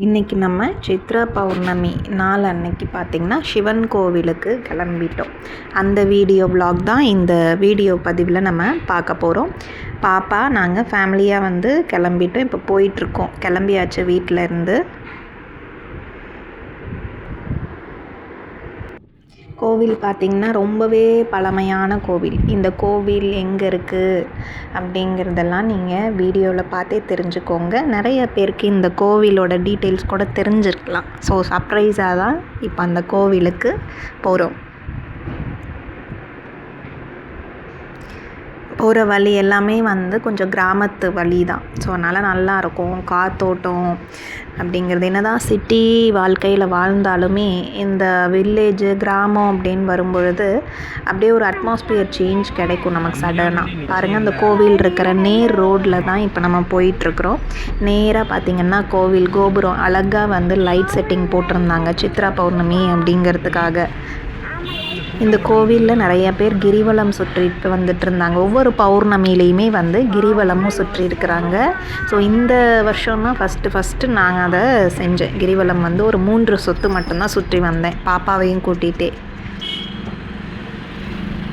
இன்றைக்கி நம்ம சித்ரா பௌர்ணமி நாள் அன்னைக்கு பார்த்திங்கன்னா சிவன் கோவிலுக்கு கிளம்பிட்டோம். அந்த வீடியோ வ்ளாக் தான் இந்த வீடியோ பதிவில் நம்ம பார்க்க போகிறோம். பாப்பா நாங்கள் ஃபேமிலியாக கிளம்பிட்டோம். இப்போ போயிட்டுருக்கோம். கிளம்பியாச்சு வீட்டிலேருந்து. கோவில் பார்த்திங்கன்னா ரொம்பவே பழமையான கோவில். இந்த கோவில் எங்கே இருக்குது அப்படிங்கிறதெல்லாம் நீங்கள் வீடியோவில் பார்த்தே தெரிஞ்சுக்கோங்க. நிறைய பேருக்கு இந்த கோவிலோட டீட்டெயில்ஸ் கூட தெரிஞ்சிருக்கலாம். ஸோ சர்ப்ரைஸாக தான் இப்போ அந்த கோவிலுக்கு போகிறோம். போகிற வழி எல்லாமே கொஞ்சம் கிராமத்து வழி தான். ஸோ அதனால் நல்லாயிருக்கும். காத்தோட்டம் அப்படிங்கிறது என்ன தான் சிட்டி வாழ்க்கையில் வாழ்ந்தாலுமே இந்த வில்லேஜு கிராமம் அப்படின்னு வரும்பொழுது அப்படியே ஒரு அட்மாஸ்பியர் சேஞ்ச் கிடைக்கும் நமக்கு சடனாக. பாருங்கள், அந்த கோவில் இருக்கிற நேர் ரோட்டில் தான் இப்போ நம்ம போயிட்டுருக்குறோம். நேராக பார்த்திங்கன்னா கோவில் கோபுரம் அழகாக லைட் செட்டிங் போட்டிருந்தாங்க சித்ரா பௌர்ணமி அப்படிங்கிறதுக்காக. இந்த கோவிலில் நிறைய பேர் கிரிவலம் சுற்றிட்டு வந்துட்டு இருந்தாங்க. ஒவ்வொரு பௌர்ணமியிலையுமே கிரிவலமும் சுற்றி இருக்கிறாங்க. ஸோ இந்த வருஷம் தான் ஃபஸ்ட்டு நாங்கள் அதை செஞ்சேன். கிரிவலம் ஒரு 3 சுற்று மட்டும்தான் சுற்றி வந்தேன் பாப்பாவையும் கூட்டிகிட்டே.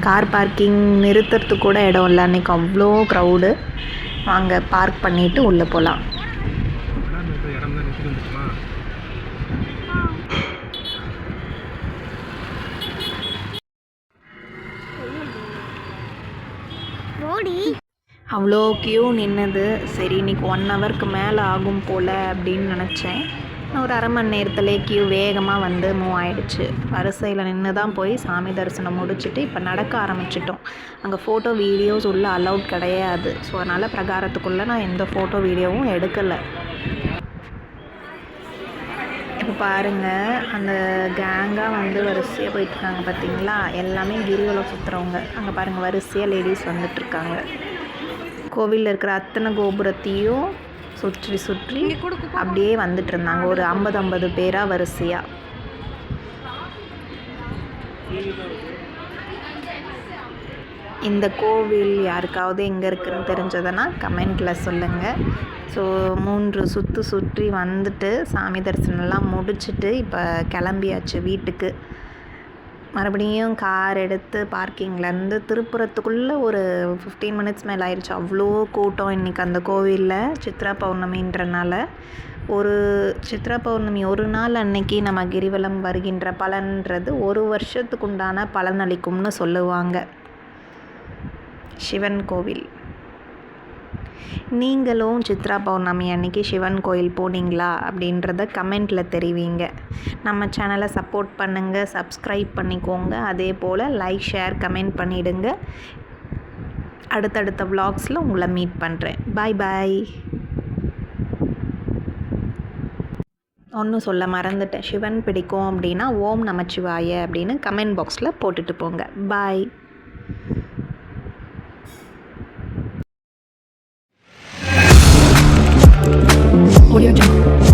கார் பார்க்கிங் நிறுத்துறதுக்கு கூட இடம் இல்லை. அன்றைக்கி அவ்வளோ க்ரௌடு. வாங்க பார்க் பண்ணிவிட்டு உள்ளே போகலாம். அவ்வளோ க்யூ நின்றுது. சரி, இன்றைக்கி 1 ஹவருக்கு மேலே ஆகும் போல் அப்படின்னு நினச்சேன். ஒரு அரை மணி நேரத்துலேயே க்யூ வேகமாக மூவ் ஆகிடுச்சு. வரிசையில் நின்று தான் போய் சாமி தரிசனம் முடிச்சுட்டு இப்போ நடக்க ஆரம்பிச்சிட்டோம். அங்கே ஃபோட்டோ வீடியோஸ் உள்ளே அலௌட் கிடையாது. ஸோ அதனால் பிரகாரத்துக்குள்ளே நான் எந்த ஃபோட்டோ வீடியோவும் எடுக்கலை. இப்போ பாருங்கள், அந்த கேங்காக வரிசையாக போயிட்டுருக்காங்க பார்த்தீங்களா. எல்லாமே கிரிவலம் சுற்றுறவங்க. அங்கே பாருங்கள், வரிசையாக லேடிஸ் வந்துட்டுருக்காங்க. கோவிலில் இருக்கிற அத்தனை கோபுரத்தையும் சுற்றி சுற்றி அப்படியே வந்துட்டு இருந்தாங்க. ஒரு 50 பேராக வரிசையாக. இந்த கோவில் யாருக்காவது எங்கே இருக்குதுன்னு தெரிஞ்சதுன்னா கமெண்ட்டில் சொல்லுங்கள். ஸோ 3 சுற்று சுற்றி வந்துட்டு சாமி தரிசனம்லாம் முடிச்சுட்டு இப்போ கிளம்பியாச்சு வீட்டுக்கு. மறுபடியும் கார் எடுத்து பார்க்கிங்லேருந்து திருப்புறத்துக்குள்ளே ஒரு 15 மினிட்ஸ் மேலே ஆயிடுச்சு. அவ்வளோ கூட்டம் இன்றைக்கி அந்த கோவிலில் சித்ரா பௌர்ணமின்றனால. சித்ரா பௌர்ணமி ஒரு நாள் அன்னைக்கு நம்ம கிரிவலம் வருகின்ற பலன்றது ஒரு வருஷத்துக்கு உண்டான பலனளிக்கும்னு சொல்லுவாங்க. சிவன் கோவில். நீங்களும் சித்ரா பௌர்ணமி அன்னைக்கு சிவன் கோயில் போனீங்களா அப்படின்றத கமெண்ட்டில் தெரிவிங்க. நம்ம சேனலை சப்போர்ட் பண்ணுங்கள், சப்ஸ்கிரைப் பண்ணிக்கோங்க. அதே போல் லைக், ஷேர், கமெண்ட் பண்ணிவிடுங்க. அடுத்தடுத்த வ்ளாக்ஸில் உங்களை மீட் பண்ணுறேன். பாய் பாய். ஒன்றும் சொல்ல மறந்துட்டேன். சிவன் பிடிக்கும் அப்படின்னா ஓம் நமச்சிவாய அப்படின்னு கமெண்ட் பாக்ஸில் போட்டுட்டு போங்க. பாய். Audio Jungle.